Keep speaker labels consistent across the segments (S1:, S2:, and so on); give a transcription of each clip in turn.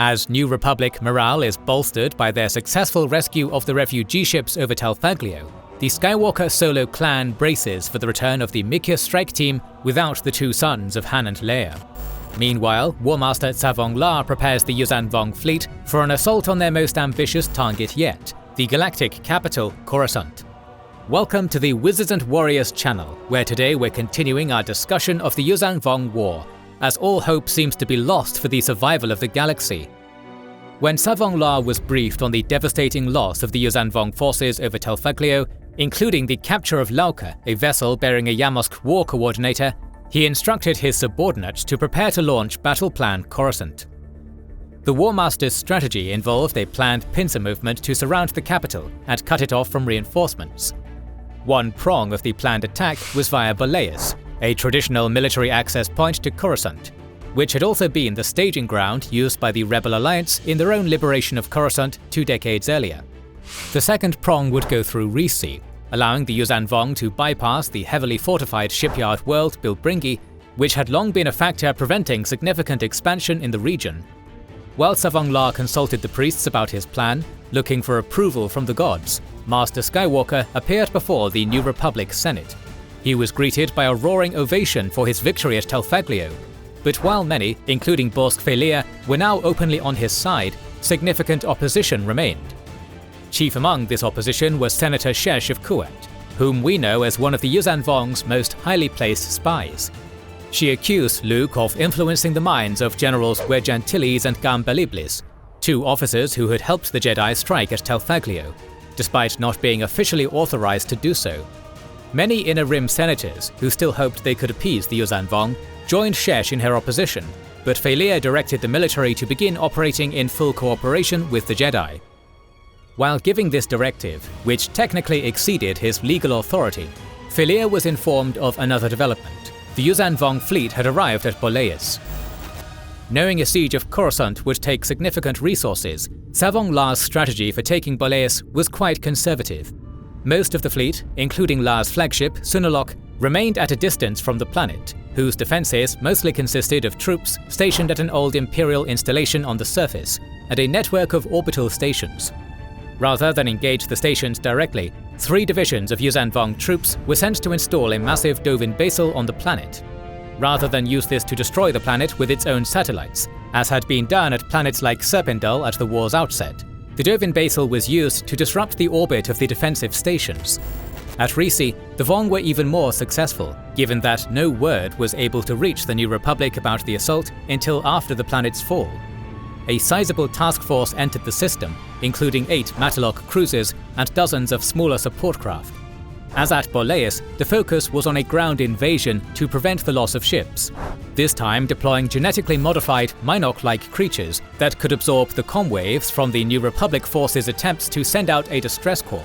S1: As New Republic morale is bolstered by their successful rescue of the refugee ships over Talfaglio, the Skywalker solo clan braces for the return of the Mikia strike team without the two sons of Han and Leia. Meanwhile, War Master Savong La prepares the Yuuzhan Vong fleet for an assault on their most ambitious target yet, the galactic capital, Coruscant. Welcome to the Wizards and Warriors channel, where today we're continuing our discussion of the Yuuzhan Vong War, as all hope seems to be lost for the survival of the galaxy. When Savong La was briefed on the devastating loss of the Yuuzhan Vong forces over Talfaglio, including the capture of Lauka, a vessel bearing a Yamosk war coordinator, he instructed his subordinates to prepare to launch Battle Plan Coruscant. The War Master's strategy involved a planned pincer movement to surround the capital and cut it off from reinforcements. One prong of the planned attack was via Boleas, a traditional military access point to Coruscant, which had also been the staging ground used by the Rebel Alliance in their own liberation of Coruscant 2 decades earlier. The second prong would go through Reissi, allowing the Yuuzhan Vong to bypass the heavily fortified shipyard world Bilbringi, which had long been a factor preventing significant expansion in the region. While Savong La consulted the priests about his plan, looking for approval from the gods, Master Skywalker appeared before the New Republic Senate. He was greeted by a roaring ovation for his victory at Talfaglio, but while many, including Borsk Felia, were now openly on his side, significant opposition remained. Chief among this opposition was Senator Shesh of Kuwait, whom we know as one of the Yuuzhan Vong's most highly placed spies. She accused Luke of influencing the minds of Generals Werjantilles and Gambeliblis, two officers who had helped the Jedi strike at Talfaglio, despite not being officially authorized to do so. Many Inner Rim senators, who still hoped they could appease the Yuuzhan Vong, joined Shesh in her opposition, but Felia directed the military to begin operating in full cooperation with the Jedi. While giving this directive, which technically exceeded his legal authority, Felia was informed of another development. The Yuuzhan Vong fleet had arrived at Boleas. Knowing a siege of Coruscant would take significant resources, Savong La's strategy for taking Boleas was quite conservative. Most of the fleet, including La's flagship, Sunalok, remained at a distance from the planet, whose defenses mostly consisted of troops stationed at an old Imperial installation on the surface, and a network of orbital stations. Rather than engage the stations directly, 3 divisions of Yuuzhan Vong troops were sent to install a massive Dovin basal on the planet. Rather than use this to destroy the planet with its own satellites, as had been done at planets like Serpendal at the war's outset, the Dovin basal was used to disrupt the orbit of the defensive stations. At Reissi, the Vong were even more successful, given that no word was able to reach the New Republic about the assault until after the planet's fall. A sizable task force entered the system, including 8 Matalok cruisers and dozens of smaller support craft. As at Boleas, the focus was on a ground invasion to prevent the loss of ships, this time deploying genetically modified Minok-like creatures that could absorb the comm waves from the New Republic forces' attempts to send out a distress call.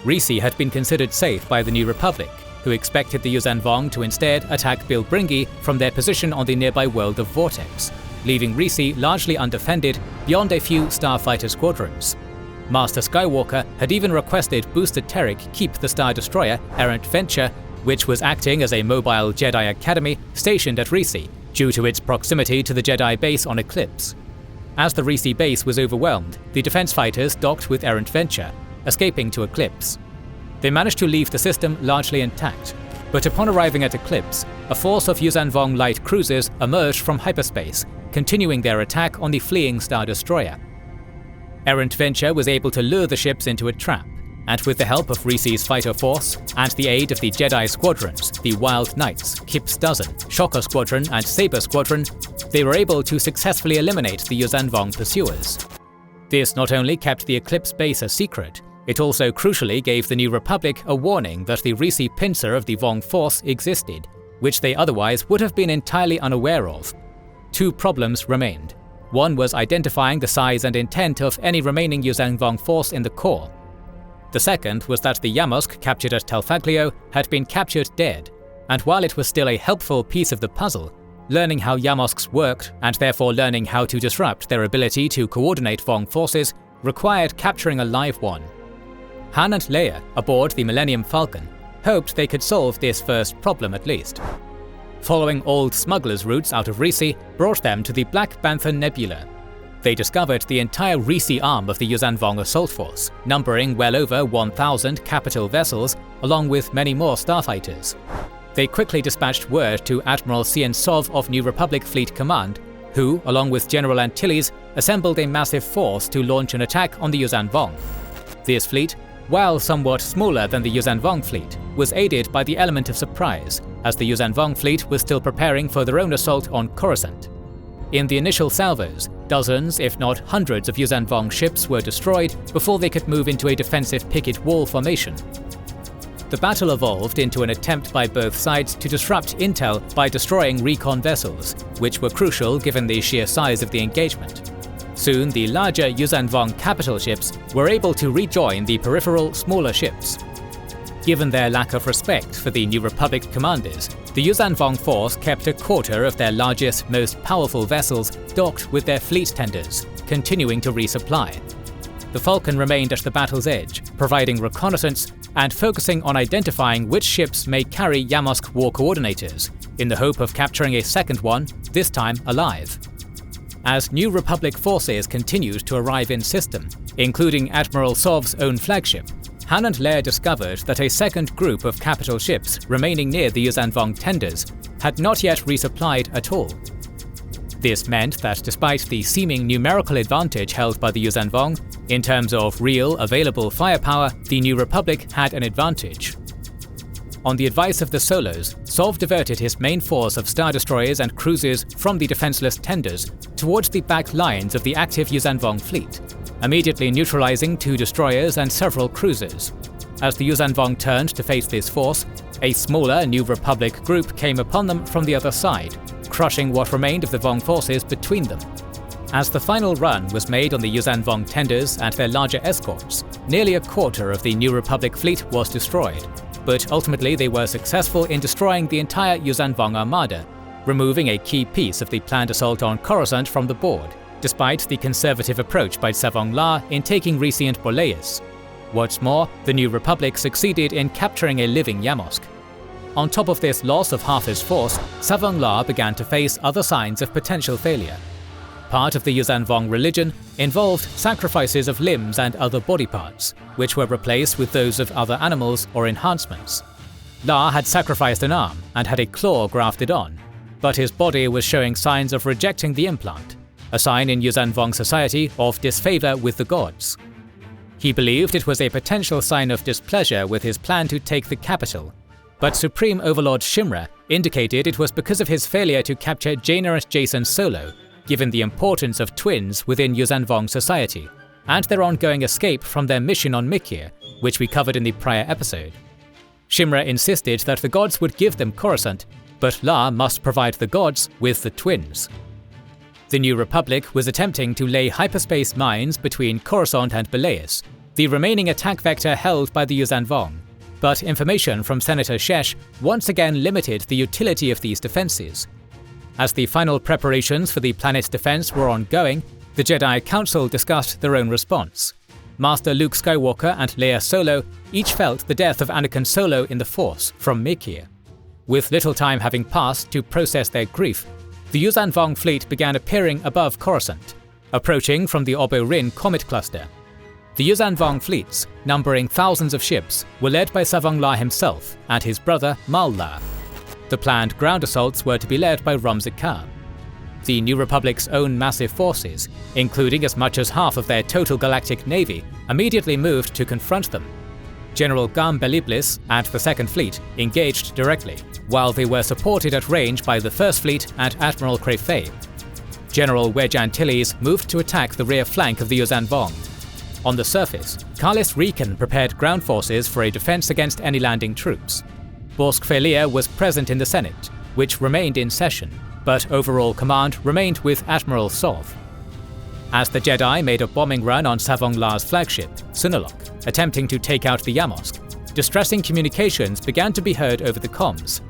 S1: Reissi had been considered safe by the New Republic, who expected the Yuuzhan Vong to instead attack Bilbringi from their position on the nearby world of Vortex, leaving Reissi largely undefended beyond a few starfighter squadrons. Master Skywalker had even requested Booster Terric keep the Star Destroyer Errant Venture, which was acting as a mobile Jedi Academy stationed at Reissi, due to its proximity to the Jedi base on Eclipse. As the Reissi base was overwhelmed, the defense fighters docked with Errant Venture, escaping to Eclipse. They managed to leave the system largely intact, but upon arriving at Eclipse, a force of Yuuzhan Vong light cruisers emerged from hyperspace, continuing their attack on the fleeing Star Destroyer. Errant Venture was able to lure the ships into a trap, and with the help of Reissi's fighter force and the aid of the Jedi squadrons, the Wild Knights, Kip's Dozen, Shocker Squadron and Saber Squadron, they were able to successfully eliminate the Yuuzhan Vong pursuers. This not only kept the Eclipse base a secret, it also crucially gave the New Republic a warning that the Reissi pincer of the Vong force existed, which they otherwise would have been entirely unaware of. 2 problems remained. One was identifying the size and intent of any remaining Yuuzhan Vong force in the core. The second was that the Yamosk captured at Talfaglio had been captured dead, and while it was still a helpful piece of the puzzle, learning how Yamosks worked and therefore learning how to disrupt their ability to coordinate Vong forces required capturing a live one. Han and Leia, aboard the Millennium Falcon, hoped they could solve this first problem at least. Following old smugglers' routes out of Reissi brought them to the Black Panther Nebula. they discovered the entire Reissi arm of the Yuzhanvong assault force, numbering well over 1,000 capital vessels, along with many more starfighters. They quickly dispatched word to Admiral Sov of New Republic Fleet Command, who, along with General Antilles, assembled a massive force to launch an attack on the Yuzhanvong. This fleet, while somewhat smaller than the Yuzhanvong fleet, was aided by the element of surprise, as the Yuzhanvong fleet was still preparing for their own assault on Coruscant. In the initial salvos, dozens, if not hundreds of Yuzhanvong ships were destroyed before they could move into a defensive picket wall formation. The battle evolved into an attempt by both sides to disrupt intel by destroying recon vessels, which were crucial given the sheer size of the engagement. Soon, the larger Yuzhanvong capital ships were able to rejoin the peripheral, smaller ships. Given their lack of respect for the New Republic commanders, the Yuzhanvong force kept a quarter of their largest, most powerful vessels docked with their fleet tenders, continuing to resupply. The Falcon remained at the battle's edge, providing reconnaissance and focusing on identifying which ships may carry Yamosk war coordinators, in the hope of capturing a second one, this time alive. As New Republic forces continued to arrive in system, including Admiral Sov's own flagship, Han and Leia discovered that a second group of capital ships remaining near the Yuzhanvong tenders had not yet resupplied at all. This meant that despite the seeming numerical advantage held by the Yuzhanvong, in terms of real available firepower, the New Republic had an advantage. On the advice of the Solos, Sov diverted his main force of star destroyers and cruisers from the defenseless tenders towards the back lines of the active Yuzhanvong fleet, immediately neutralizing 2 destroyers and several cruisers. As the Yuzhanvong turned to face this force, a smaller New Republic group came upon them from the other side, crushing what remained of the Vong forces between them. As the final run was made on the Yuzhanvong tenders and their larger escorts, nearly a quarter of the New Republic fleet was destroyed, but ultimately they were successful in destroying the entire Yuzhanvong armada, removing a key piece of the planned assault on Coruscant from the board, despite the conservative approach by Savong La in taking Reissi and Boleas. What's more, the New Republic succeeded in capturing a living Yamosk. On top of this loss of half his force, Savong La began to face other signs of potential failure. Part of the Yuzhanvong religion involved sacrifices of limbs and other body parts, which were replaced with those of other animals or enhancements. La had sacrificed an arm and had a claw grafted on, but his body was showing signs of rejecting the implant, a sign in Yuzhanvong society of disfavor with the gods. He believed it was a potential sign of displeasure with his plan to take the capital, but Supreme Overlord Shimra indicated it was because of his failure to capture Jaina and Jason solo, given the importance of twins within Yuzhanvong society, and their ongoing escape from their mission on Mikir, which we covered in the prior episode. Shimra insisted that the gods would give them Coruscant, but La must provide the gods with the twins. The New Republic was attempting to lay hyperspace mines between Coruscant and Boleas, the remaining attack vector held by the Yuzhanvong, but information from Senator Shesh once again limited the utility of these defenses. As the final preparations for the planet's defense were ongoing, the Jedi Council discussed their own response. Master Luke Skywalker and Leia Solo each felt the death of Anakin Solo in the Force from Mikir. With little time having passed to process their grief, the Yuzhanvong fleet began appearing above Coruscant, approaching from the Obo Rin Comet Cluster. The Yuzhanvong fleets, numbering thousands of ships, were led by Savong La himself and his brother Mal La. The planned ground assaults were to be led by Rumzikar. The New Republic's own massive forces, including as much as half of their total galactic navy, immediately moved to confront them. General Gam Beliblis and the Second Fleet engaged directly, while they were supported at range by the First Fleet and Admiral Crefay. General Wedge Antilles moved to attack the rear flank of the Yuzhanvong. On the surface, Karlis Riken prepared ground forces for a defense against any landing troops. Borsk Felia was present in the Senate, which remained in session, but overall command remained with Admiral Sov. As the Jedi made a bombing run on Savong La's flagship, Sunalok, attempting to take out the Yamosk, distressing communications began to be heard over the comms.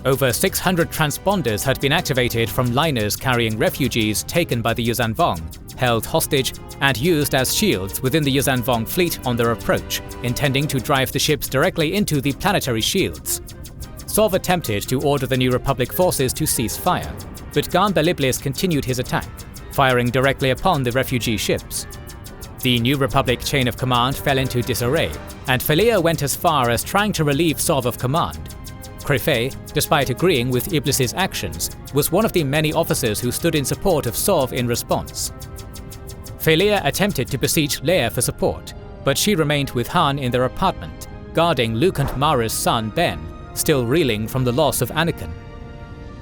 S1: Over 600 transponders had been activated from liners carrying refugees taken by the Yuzhanvong, held hostage, and used as shields within the Yuzhanvong fleet on their approach, intending to drive the ships directly into the planetary shields. Sov attempted to order the New Republic forces to cease fire, but Gam Beliblis continued his attack, firing directly upon the refugee ships. The New Republic chain of command fell into disarray, and Felia went as far as trying to relieve Sov of command. Crefet, despite agreeing with Iblis's actions, was one of the many officers who stood in support of Sov in response. Felia attempted to beseech Leia for support, but she remained with Han in their apartment, guarding Luke and Mara's son Ben, still reeling from the loss of Anakin.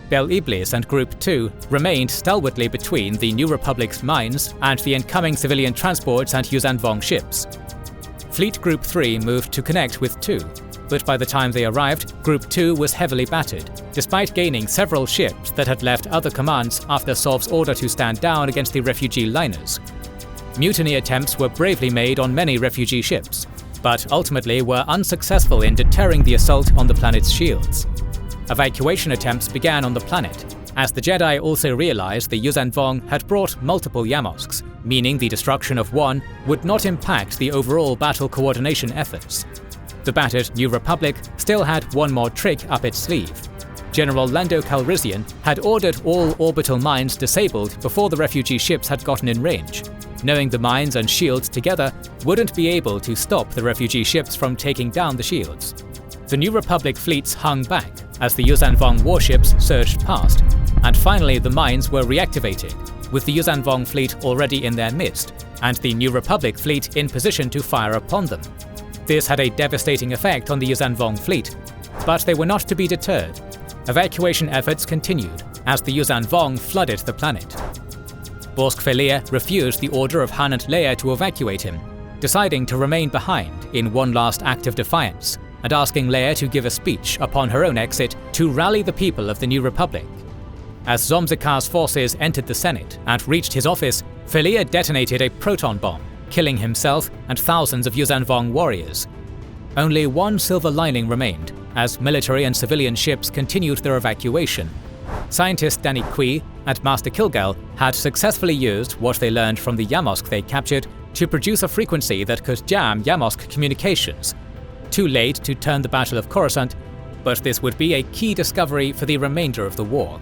S1: Bel Iblis and Group 2 remained stalwartly between the New Republic's mines and the incoming civilian transports and Yuuzhan Vong ships. Fleet Group 3 moved to connect with 2, but by the time they arrived, Group 2 was heavily battered, despite gaining several ships that had left other commands after Sov's order to stand down against the refugee liners. Mutiny attempts were bravely made on many refugee ships, but ultimately were unsuccessful in deterring the assault on the planet's shields. Evacuation attempts began on the planet, as the Jedi also realized the Yuuzhan Vong had brought multiple Yamosks, meaning the destruction of one would not impact the overall battle coordination efforts. The battered New Republic still had one more trick up its sleeve. General Lando Calrissian had ordered all orbital mines disabled before the refugee ships had gotten in range, knowing the mines and shields together wouldn't be able to stop the refugee ships from taking down the shields. The New Republic fleets hung back as the Yuuzhan Vong warships surged past, and finally the mines were reactivated, with the Yuuzhan Vong fleet already in their midst, and the New Republic fleet in position to fire upon them. This had a devastating effect on the Yuuzhan Vong fleet, but they were not to be deterred. Evacuation efforts continued as the Yuuzhan Vong flooded the planet. Bossk Felia refused the order of Han and Leia to evacuate him, deciding to remain behind in one last act of defiance, and asking Leia to give a speech upon her own exit to rally the people of the New Republic. As Zomzikar's forces entered the Senate and reached his office, Felia detonated a proton bomb, killing himself and thousands of Yuuzhan Vong warriors. Only one silver lining remained, as military and civilian ships continued their evacuation. Scientist Danny Kui and Master Kilgal had successfully used what they learned from the Yamosk they captured to produce a frequency that could jam Yamosk communications. Too late to turn the Battle of Coruscant, but this would be a key discovery for the remainder of the war.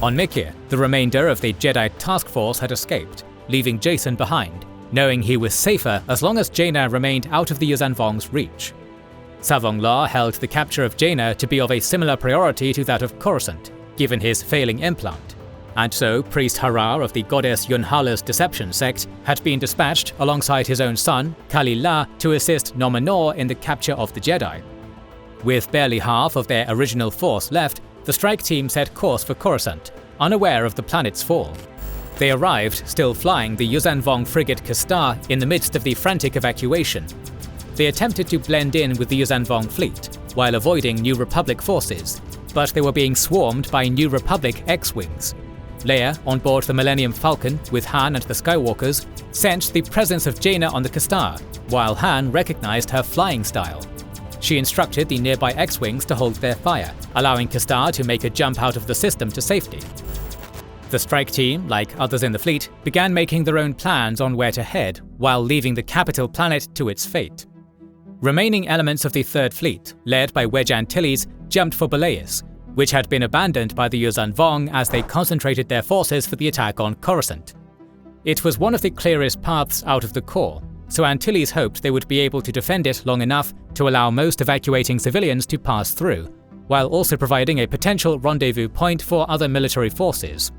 S1: On Mikir, the remainder of the Jedi task force had escaped, leaving Jacen behind, knowing he was safer as long as Jaina remained out of the Yuuzhan Vong's reach. Savong La held the capture of Jaina to be of a similar priority to that of Coruscant, given his failing implant, and so Priest Harar of the goddess Yunhala's deception sect had been dispatched alongside his own son, Kali La, to assist Nominor in the capture of the Jedi. With barely half of their original force left, the strike team set course for Coruscant, unaware of the planet's fall. They arrived still flying the Yuuzhan Vong frigate Kastar in the midst of the frantic evacuation. They attempted to blend in with the Yuuzhan Vong fleet, while avoiding New Republic forces, but they were being swarmed by New Republic X-Wings. Leia, on board the Millennium Falcon with Han and the Skywalkers, sensed the presence of Jaina on the Kastar, while Han recognized her flying style. She instructed the nearby X-Wings to hold their fire, allowing Kastar to make a jump out of the system to safety. The strike team, like others in the fleet, began making their own plans on where to head, while leaving the capital planet to its fate. Remaining elements of the Third Fleet, led by Wedge Antilles, jumped for Boleas, which had been abandoned by the Yuuzhan Vong as they concentrated their forces for the attack on Coruscant. It was one of the clearest paths out of the core, so Antilles hoped they would be able to defend it long enough to allow most evacuating civilians to pass through, while also providing a potential rendezvous point for other military forces.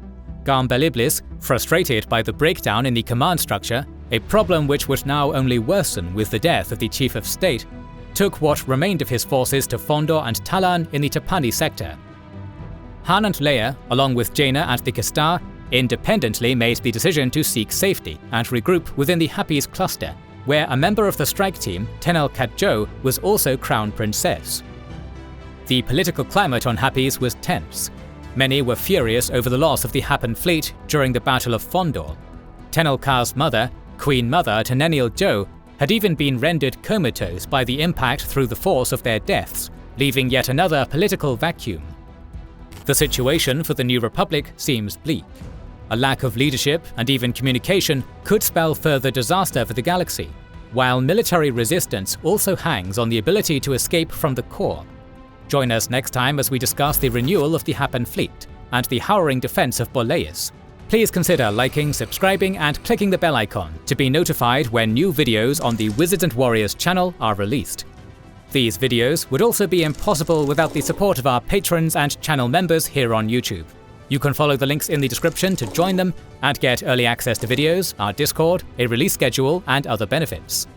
S1: Garm Bel Iblis, frustrated by the breakdown in the command structure, a problem which would now only worsen with the death of the Chief of State, took what remained of his forces to Fondor and Talan in the Tapani sector. Han and Leia, along with Jaina and the Kastar, independently made the decision to seek safety and regroup within the Happies cluster, where a member of the strike team, Tenel Katjo, was also crown princess. The political climate on Happies was tense. Many were furious over the loss of the Happen fleet during the Battle of Fondor. Tenel Ka's mother, Queen Mother Teneniel Jo, had even been rendered comatose by the impact through the force of their deaths, leaving yet another political vacuum. The situation for the New Republic seems bleak. A lack of leadership and even communication could spell further disaster for the galaxy, while military resistance also hangs on the ability to escape from the core. Join us next time as we discuss the renewal of the Happen fleet and the harrowing defense of Boleas. Please consider liking, subscribing, and clicking the bell icon to be notified when new videos on the Wizards and Warriors channel are released. These videos would also be impossible without the support of our patrons and channel members here on YouTube. You can follow the links in the description to join them and get early access to videos, our Discord, a release schedule, and other benefits.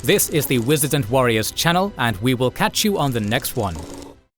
S1: This is the Wizards and Warriors channel, and we will catch you on the next one.